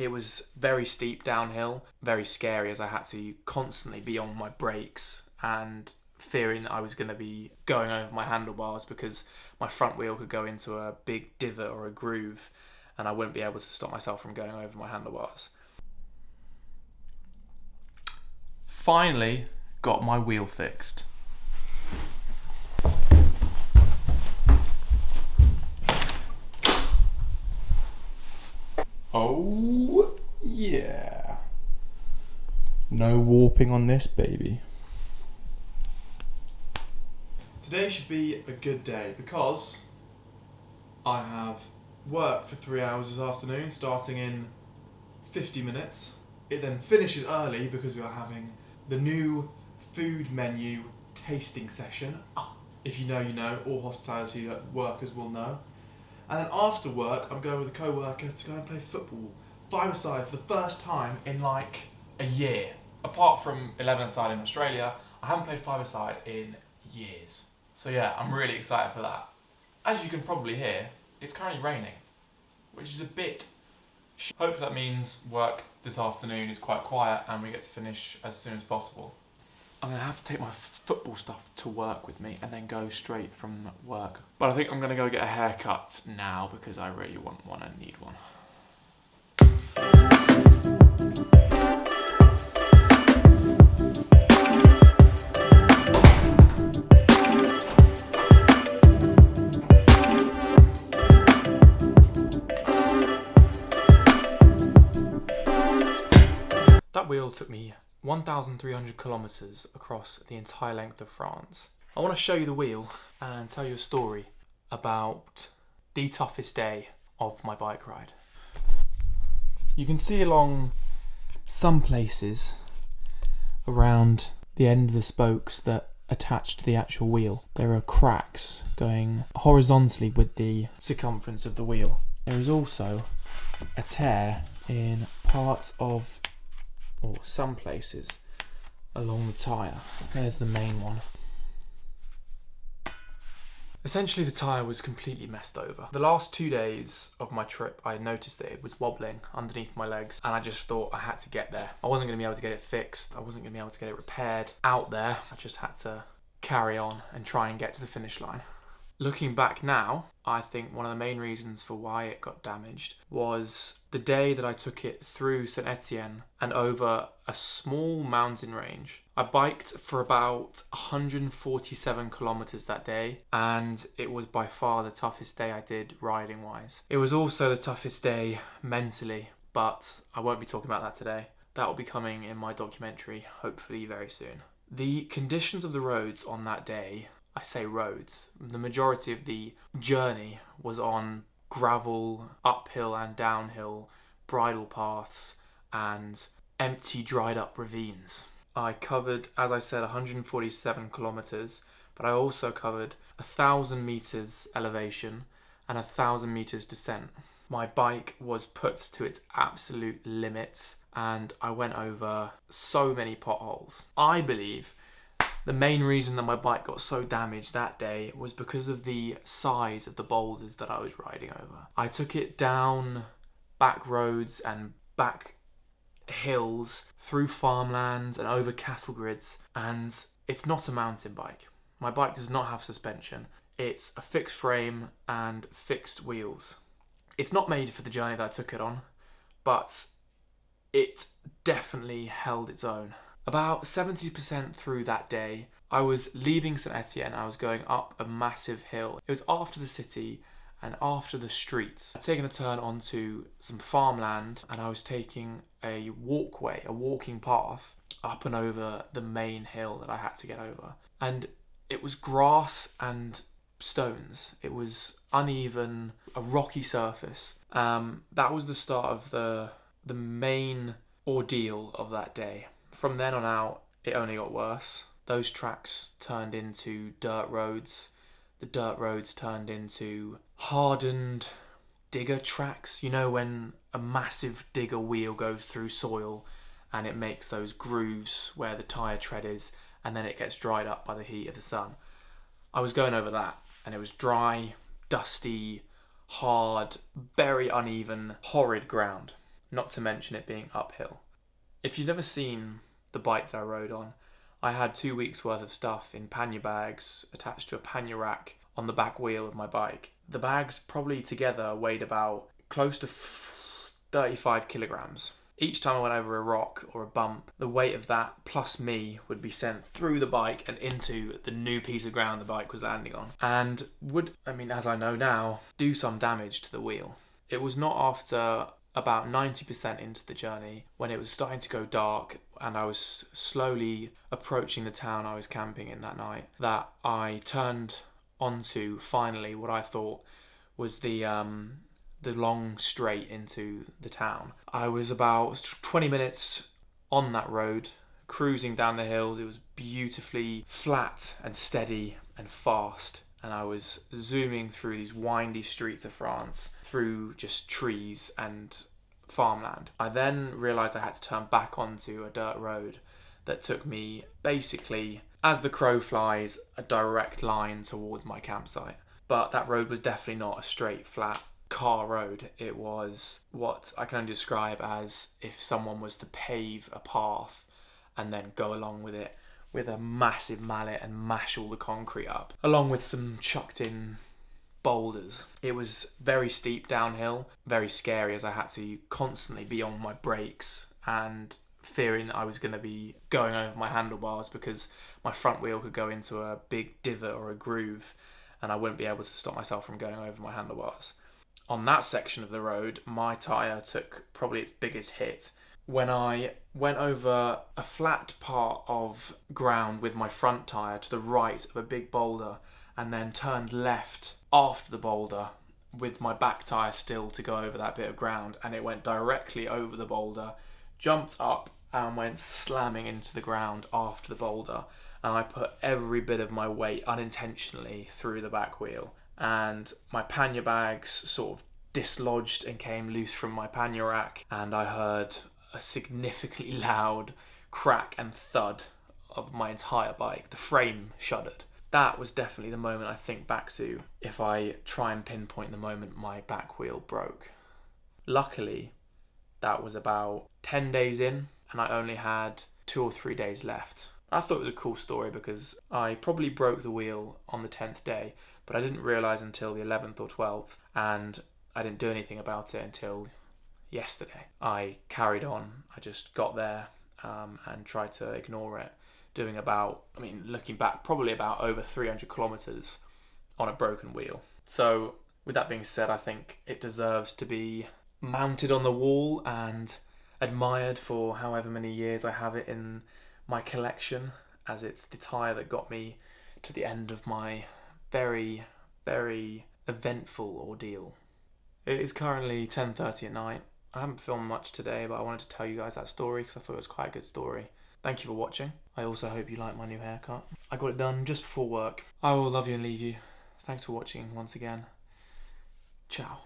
It was very steep downhill, very scary, as I had to constantly be on my brakes and fearing that I was going to be going over my handlebars because my front wheel could go into a big divot or a groove and I wouldn't be able to stop myself from going over my handlebars. Finally got my wheel fixed. Oh yeah. No warping on this baby. Today should be a good day because I have work for 3 hours this afternoon, starting in 50 minutes. It then finishes early because we are having the new food menu tasting session. If you know, you know. All hospitality workers will know. And then after work, I'm going with a co-worker to go and play football, five-a-side, for the first time in like a year. Apart from 11-a-side in Australia, I haven't played five-a-side in years. So yeah, I'm really excited for that. As you can probably hear, it's currently raining, which is a bit hopefully that means work this afternoon is quite quiet and we get to finish as soon as possible. I'm going to have to take my football stuff to work with me and then go straight from work. But I think I'm going to go get a haircut now because I really want one and need one. That wheel took me 1,300 kilometers across the entire length of France. I want to show you the wheel and tell you a story about the toughest day of my bike ride. You can see along some places around the end of the spokes that attach to the actual wheel, there are cracks going horizontally with the circumference of the wheel. There is also a tear in parts of, or some places, along the tyre. There's the main one. Essentially the tyre was completely messed over. The last 2 days of my trip I noticed that it was wobbling underneath my legs and I just thought I had to get there. I wasn't going to be able to get it fixed, I wasn't going to be able to get it repaired out there. I just had to carry on and try and get to the finish line. Looking back now, I think one of the main reasons for why it got damaged was the day that I took it through Saint-Etienne and over a small mountain range. I biked for about 147 kilometers that day, and it was by far the toughest day I did riding wise. It was also the toughest day mentally, but I won't be talking about that today. That will be coming in my documentary, hopefully very soon. The conditions of the roads on that day, I say roads, the majority of the journey was on gravel, uphill and downhill, bridle paths and empty dried up ravines. I covered, as I said, 147 kilometers, but I also covered 1,000 meters elevation and 1,000 meters descent. My bike was put to its absolute limits and I went over so many potholes. I believe the main reason that my bike got so damaged that day was because of the size of the boulders that I was riding over. I took it down back roads and back hills, through farmlands and over cattle grids, and it's not a mountain bike. My bike does not have suspension. It's a fixed frame and fixed wheels. It's not made for the journey that I took it on, but it definitely held its own. About 70% through that day, I was leaving Saint-Etienne. I was going up a massive hill. It was after the city and after the streets. I'd taken a turn onto some farmland and I was taking a walkway, a walking path up and over the main hill that I had to get over. And it was grass and stones. It was uneven, a rocky surface. That was the start of the main ordeal of that day. From then on out, it only got worse. Those tracks turned into dirt roads. The dirt roads turned into hardened digger tracks. You know when a massive digger wheel goes through soil and it makes those grooves where the tyre tread is and then it gets dried up by the heat of the sun. I was going over that and it was dry, dusty, hard, very uneven, horrid ground. not to mention it being uphill. If you've never seen the bike that I rode on, I had 2 weeks worth of stuff in pannier bags attached to a pannier rack on the back wheel of my bike. The bags probably together weighed about close to 35 kilograms. Each time I went over a rock or a bump, the weight of that plus me would be sent through the bike and into the new piece of ground the bike was landing on, and would, as I know now, do some damage to the wheel. It was not after about 90% into the journey, when it was starting to go dark and I was slowly approaching the town I was camping in that night, that I turned onto finally what I thought was the long straight into the town. I was about 20 minutes on that road, cruising down the hills. It was beautifully flat and steady and fast, and I was zooming through these windy streets of France, through just trees and farmland. I then realised I had to turn back onto a dirt road that took me basically, as the crow flies, a direct line towards my campsite. But that road was definitely not a straight, flat car road. It was what I can only describe as if someone was to pave a path and then go along with it with a massive mallet and mash all the concrete up, along with some chucked in boulders. It was very steep downhill, very scary, as I had to constantly be on my brakes and fearing that I was going to be going over my handlebars because my front wheel could go into a big divot or a groove and I wouldn't be able to stop myself from going over my handlebars. On that section of the road, my tyre took probably its biggest hit when I went over a flat part of ground with my front tyre to the right of a big boulder and then turned left after the boulder with my back tyre still to go over that bit of ground, and it went directly over the boulder, jumped up and went slamming into the ground after the boulder, and I put every bit of my weight unintentionally through the back wheel, and my pannier bags sort of dislodged and came loose from my pannier rack, and I heard a significantly loud crack and thud of my entire bike. The frame shuddered. That was definitely the moment I think back to if I try and pinpoint the moment my back wheel broke. Luckily, that was about 10 days in and I only had 2 or 3 days left. I thought it was a cool story because I probably broke the wheel on the 10th day, but I didn't realise until the 11th or 12th, and I didn't do anything about it until yesterday. I carried on. I just got there and tried to ignore it, doing about, looking back, probably about over 300 kilometres on a broken wheel. So with that being said, I think it deserves to be mounted on the wall and admired for however many years I have it in my collection, as it's the tyre that got me to the end of my very, very eventful ordeal. It is currently 10:30 at night. I haven't filmed much today, but I wanted to tell you guys that story because I thought it was quite a good story. Thank you for watching. I also hope you like my new haircut. I got it done just before work. I will love you and leave you. Thanks for watching once again. Ciao.